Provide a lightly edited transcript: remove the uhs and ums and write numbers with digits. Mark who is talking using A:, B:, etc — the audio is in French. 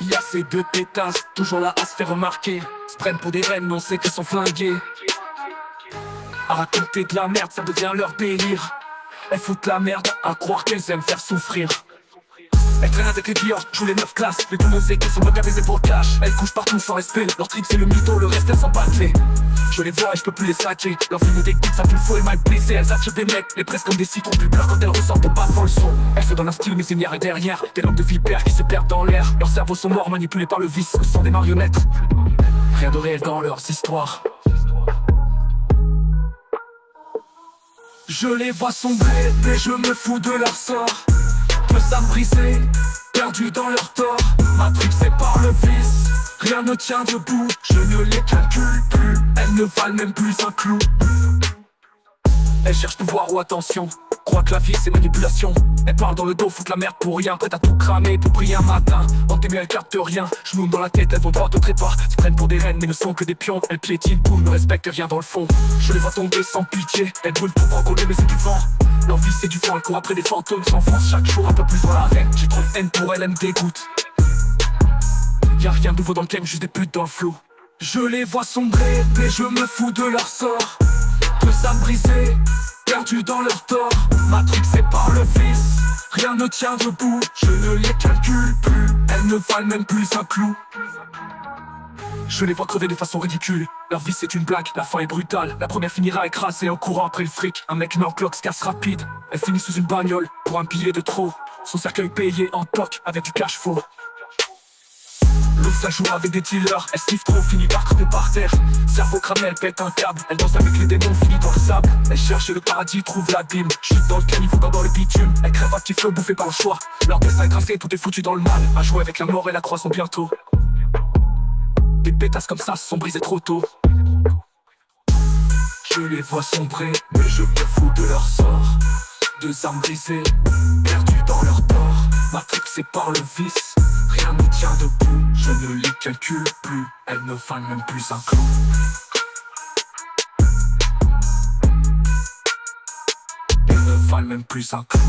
A: Y'a ces deux pétasses, toujours là à se faire remarquer. Se prennent pour des reines, mais on sait qu'elles sont flinguées. À raconter de la merde, ça devient leur délire. Elles foutent la merde à croire qu'elles aiment faire souffrir. Elles traînent avec les pires, jouent les 9 classes. Mais tous nos équipes sont regardées pour le cash. Elles couchent partout sans respect, leur trip c'est le mytho, le reste elles s'en battent les. Je les vois et je peux plus les saquer. Leur vie nous dégoûte, ça fait le faux et mal blessé. Elles attirent des mecs, les pressent comme des citrons plus pleurs quand elles ressortent au bas dans le son. Elles se donnent un style mais c'est et derrière. Des langues de vipères qui se perdent dans l'air. Leurs cerveaux sont morts, manipulés par le vice. Ce sont des marionnettes. Rien de réel dans leurs histoires. Je les vois sombrer, mais je me fous de leur sort. Deux âmes brisées, perdues dans leur tort. Matrixées par le vice, rien ne tient debout. Je ne les calcule plus, elles ne valent même plus un clou. Elles cherchent pouvoir ou attention, croient que la vie c'est manipulation. Elles parlent dans le dos, foutent la merde pour rien. Prêtes à tout cramer pour briller un matin. En t'aimer elles captent rien, genoux dans la tête, elles vont droit au trépas. Se prennent pour des reines mais ne sont que des pions. Elles piétinent tout, ne respectent rien dans le fond. Je les vois tomber sans pitié, elles brûlent pour rencontrer mais c'est du vent. Leur vie c'est du vent, elles courent après des fantômes. S'enfoncent chaque jour un peu plus dans l'arène. J'ai trop de haine pour elles, elles me dégoûtent. Y'a rien de nouveau dans le game, juste des putes dans le flou. Je les vois sombrer, mais je me fous de leur sort. Deux âmes brisées, perdues dans leur tort. Matrixées par le vice, rien ne tient debout. Je ne les calcule plus, elles ne valent même plus un clou. Je les vois crever de façon ridicule. Leur vie c'est une blague, la fin est brutale. La première finira écrasée en courant après le fric. Un mec Norclock se casse rapide. Elle finit sous une bagnole pour un billet de trop. Son cercueil payé en toc avec du cash faux. L'autre ça joue avec des dealers. Elle sniffe trop, finit par crever par terre. Cerveau cramé, elle pète un câble. Elle danse avec les démons, finit dans le sable. Elle cherche le paradis, trouve l'abîme. Chute dans le caniveau, dans le bitume. Elle crève un petit feu bouffé par le choix. Leur destin est tracé, tout est foutu dans le mal. À jouer avec la mort et la croix sont bientôt. Des pétasses comme ça se sont brisées trop tôt. Je les vois sombrer, mais je me fous de leur sort. Deux âmes brisées, perdues dans leur tort. Matrixées par le vice, rien ne tient debout. Je ne les calcule plus, elles ne valent même plus un clou. Elles ne valent même plus un clou.